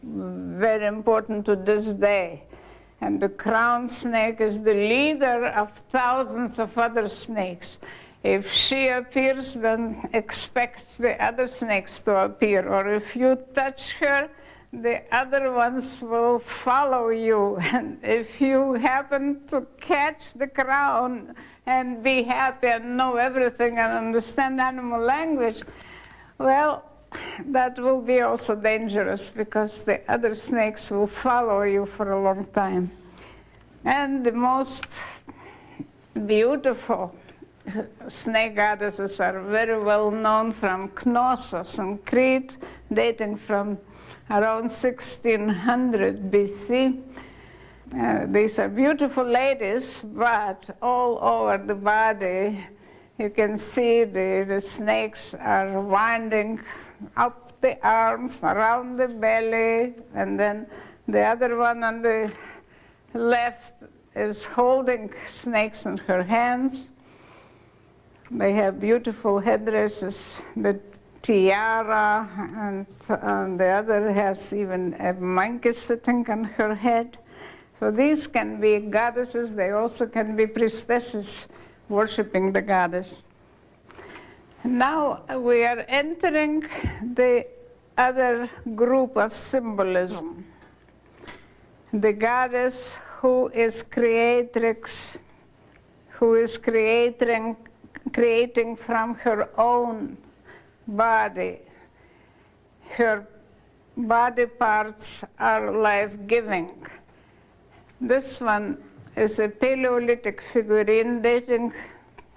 very important to this day. And the crowned snake is the leader of thousands of other snakes. If she appears, then expect the other snakes to appear. Or if you touch her, the other ones will follow you. And if you happen to catch the crown and be happy and know everything and understand animal language, well, that will be also dangerous because the other snakes will follow you for a long time. And the most beautiful snake goddesses are very well known from Knossos in Crete, dating from around 1600 BC. These are beautiful ladies, but all over the body you can see the snakes are winding up the arms, around the belly, and then the other one on the left is holding snakes in her hands. They have beautiful headdresses, the tiara, and the other has even a monkey sitting on her head. So these can be goddesses, they also can be priestesses worshipping the goddess. Now we are entering the other group of symbolism. The goddess who is creatrix, who is creating from her own body. Her body parts are life-giving. This one is a Paleolithic figurine dating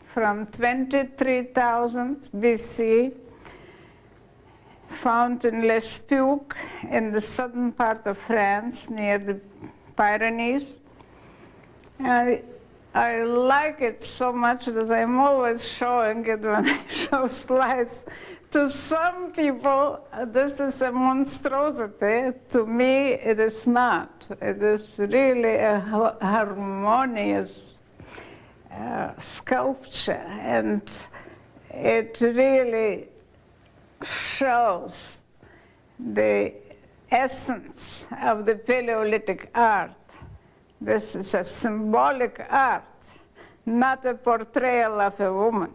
from 23,000 BC, found in Les Puig in the southern part of France near the Pyrenees. I like it so much that I'm always showing it when I show slides. To some people, this is a monstrosity. To me, it is not. It is really a harmonious sculpture, and it really shows the essence of the Paleolithic art. This is a symbolic art, not a portrayal of a woman.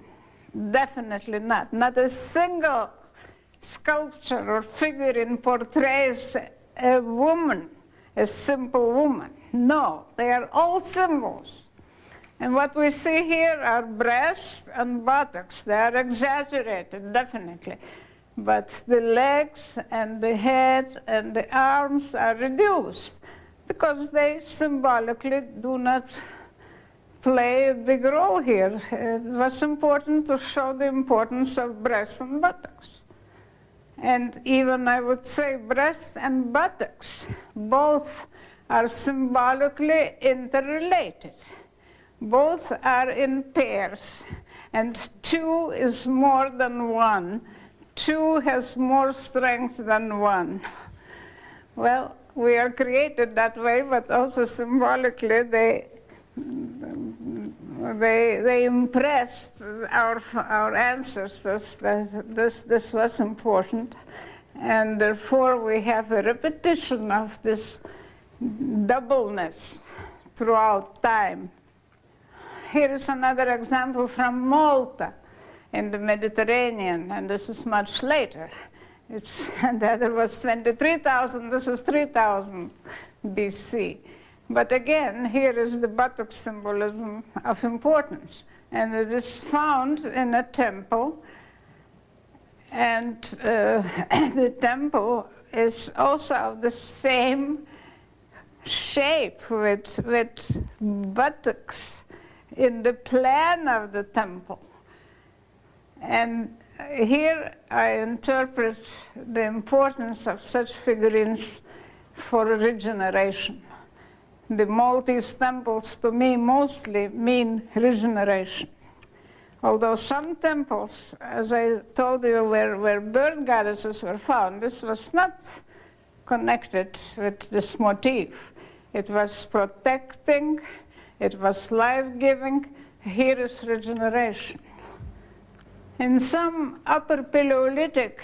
Definitely not. Not a single sculpture or figurine portrays a woman, a simple woman. No, they are all symbols. And what we see here are breasts and buttocks. They are exaggerated, definitely. But the legs and the head and the arms are reduced because they symbolically do not play a big role here. It was important to show the importance of breasts and buttocks. And even I would say breasts and buttocks, both are symbolically interrelated. Both are in pairs, and two is more than one. Two has more strength than one. Well, we are created that way, but also symbolically they impressed our ancestors that this was important, and therefore we have a repetition of this doubleness throughout time. Here is another example from Malta in the Mediterranean, and this is much later. The other was 23,000, this is 3,000 BC. But again, here is the buttock symbolism of importance. And it is found in a temple. And the temple is also of the same shape with buttocks in the plan of the temple. And here I interpret the importance of such figurines for regeneration. The Maltese temples, to me, mostly mean regeneration. Although some temples, as I told you, where bird goddesses were found, this was not connected with this motif. It was protecting, it was life-giving. Here is regeneration. In some Upper Paleolithic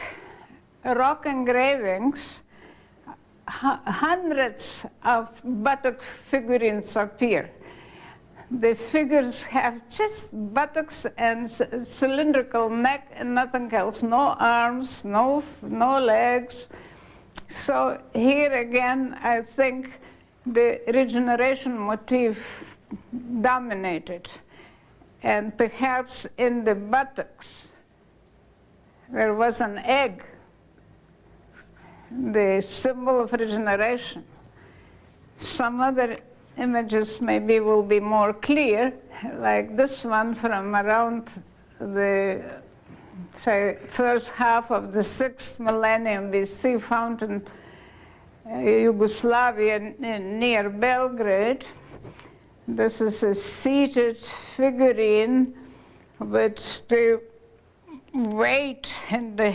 rock engravings, hundreds of buttock figurines appear. The figures have just buttocks and cylindrical neck and nothing else, no arms, no legs. So here again, I think the regeneration motif dominated. And perhaps in the buttocks, there was an egg, the symbol of regeneration. Some other images maybe will be more clear, like this one from around the, say, first half of the 6th millennium BC, found in Yugoslavia near Belgrade. This is a seated figurine with the weight in the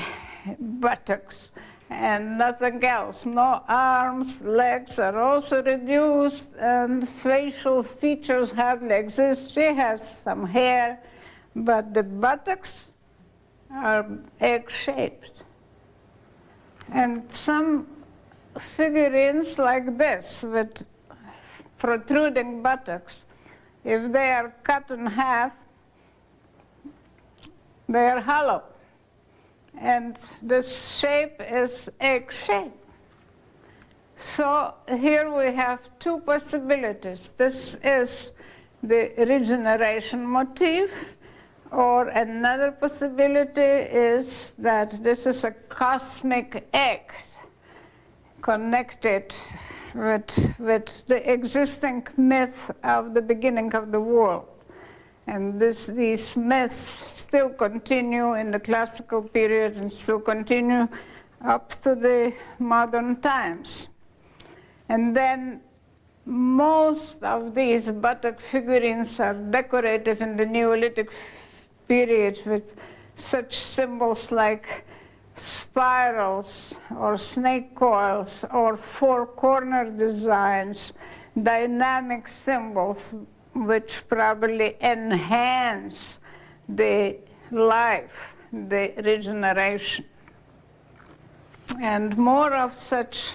buttocks and nothing else. No arms, legs are also reduced, and facial features hardly exist. She has some hair, but the buttocks are egg-shaped. And some figurines like this with protruding buttocks, if they are cut in half, they are hollow. And this shape is egg-shaped. So here we have two possibilities. This is the regeneration motif, or another possibility is that this is a cosmic egg connected with the existing myth of the beginning of the world. And these myths still continue in the classical period and still continue up to the modern times. And then most of these buttock figurines are decorated in the Neolithic period with such symbols like spirals or snake coils or four-corner designs, dynamic symbols which probably enhance the life, the regeneration. And more of such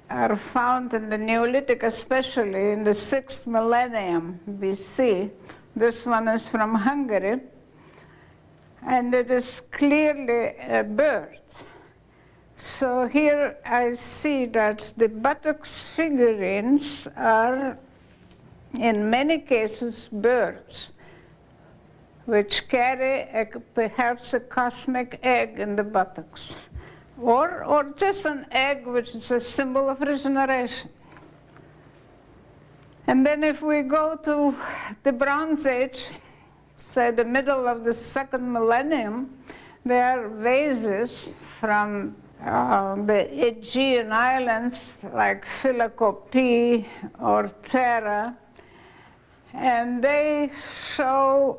are found in the Neolithic, especially in the 6th millennium BC. This one is from Hungary, and it is clearly a bird. So here I see that the buttocks figurines are, in many cases, birds, which carry perhaps a cosmic egg in the buttocks, or just an egg which is a symbol of regeneration. And then if we go to the Bronze Age, say the middle of the 2nd millennium, there are vases from the Aegean islands like Philokopi or Thera, and they show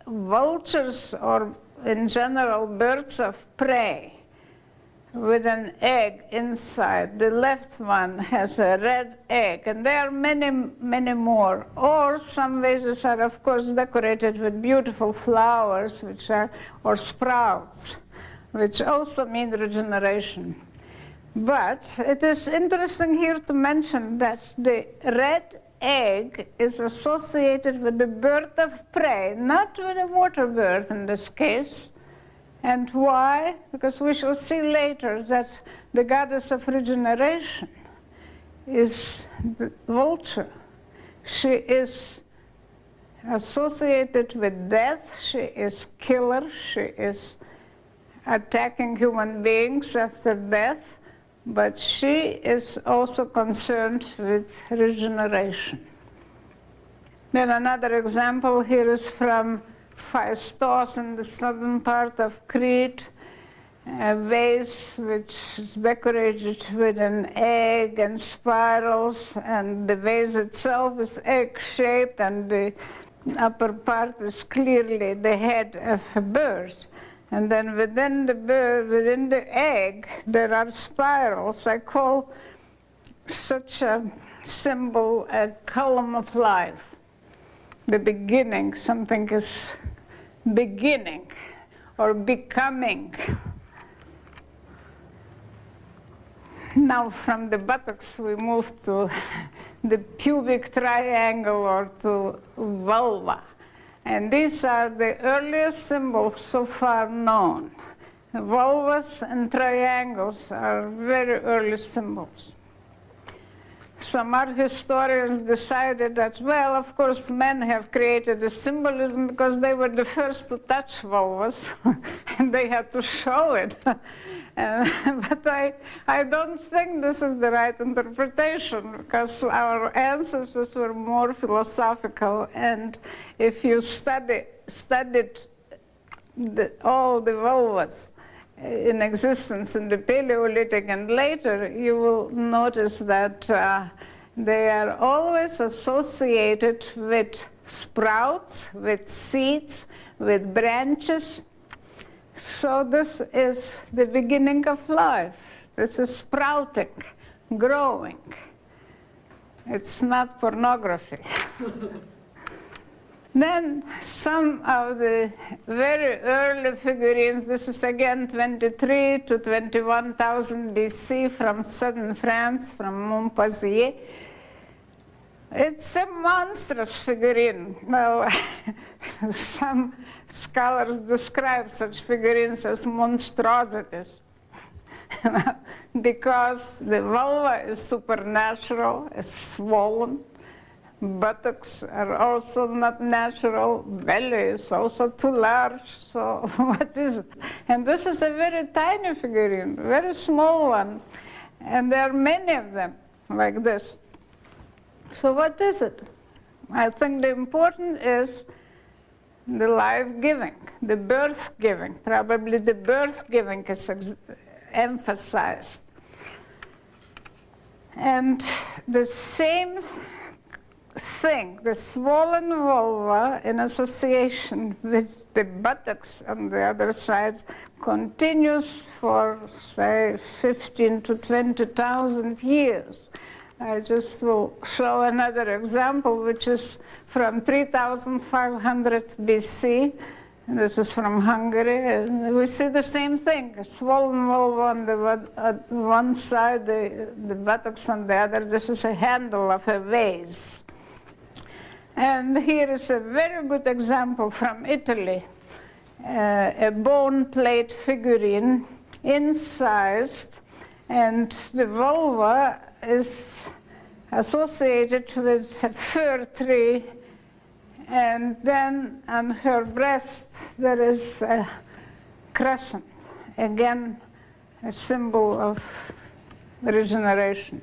vultures or in general birds of prey with an egg inside. The left one has a red egg, and there are many, many more. Or some vases are, of course, decorated with beautiful flowers, which are, or sprouts, which also mean regeneration. But it is interesting here to mention that the red egg is associated with the bird of prey, not with a water bird in this case. And why? Because we shall see later that the goddess of regeneration is the vulture. She is associated with death. She is killer. She is attacking human beings after death. But she is also concerned with regeneration. Then another example here is from Phaistos in the southern part of Crete, a vase which is decorated with an egg and spirals, and the vase itself is egg-shaped, and the upper part is clearly the head of a bird. And then within the bird, within the egg, there are spirals. I call such a symbol a column of life. The beginning, something is beginning or becoming. Now from the buttocks we move to the pubic triangle or to vulva. And these are the earliest symbols so far known. Vulvas and triangles are very early symbols. Some art historians decided that, well, of course, men have created a symbolism because they were the first to touch vulvas, and they had to show it. But I don't think this is the right interpretation, because our ancestors were more philosophical, and if you studied all the vulvas in existence in the Paleolithic and later, you will notice that they are always associated with sprouts, with seeds, with branches. So this is the beginning of life. This is sprouting, growing. It's not pornography. Then some of the very early figurines, this is again 23 to 21,000 BC from southern France, from Montpensier. It's a monstrous figurine. Well, some scholars describe such figurines as monstrosities because the vulva is supernatural, it's swollen. Buttocks are also not natural. Belly is also too large. So what is it? And this is a very tiny figurine, very small one. And there are many of them like this. So what is it? I think the important is the life-giving, the birth-giving. Probably the birth-giving is emphasized. And the same thing, the swollen vulva in association with the buttocks on the other side continues for, say, 15 to 20,000 years. I just will show another example, which is from 3,500 BC. And this is from Hungary. And we see the same thing, a swollen vulva on one side, the buttocks on the other. This is a handle of a vase. And here is a very good example from Italy, a bone plate figurine, incised, and the vulva is associated with a fir tree, and then on her breast there is a crescent, again a symbol of regeneration.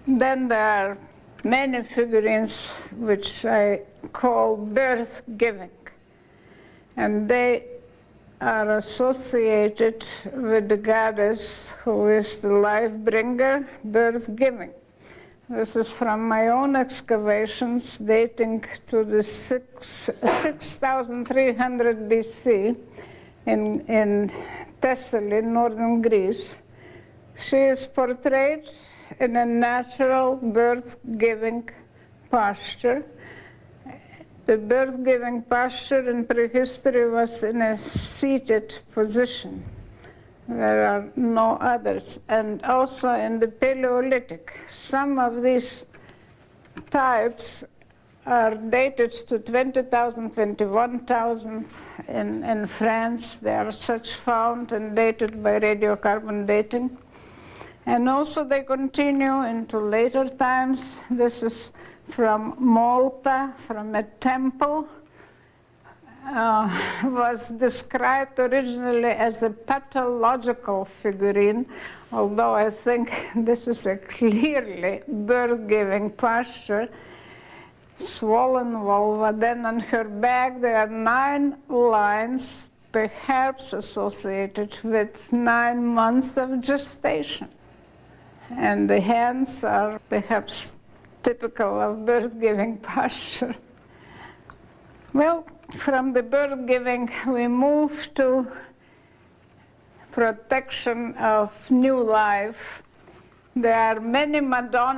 Then there are many figurines which I call birth-giving, and they are associated with the goddess who is the life-bringer, birth-giving. This is from my own excavations dating to the 6,300 BC in Thessaly, northern Greece. She is portrayed in a natural birth-giving posture. The birth-giving posture in prehistory was in a seated position. There are no others. And also in the Paleolithic, some of these types are dated to 20,000, 21,000 in France. There are such found and dated by radiocarbon dating. And also they continue into later times. This is from Malta, from a temple. Was described originally as a pathological figurine, although I think this is a clearly birth-giving posture. Swollen vulva, then on her back there are 9 lines, perhaps associated with 9 months of gestation. And the hands are perhaps typical of birth-giving posture. Well, from the birth-giving, we move to protection of new life. There are many Madonnas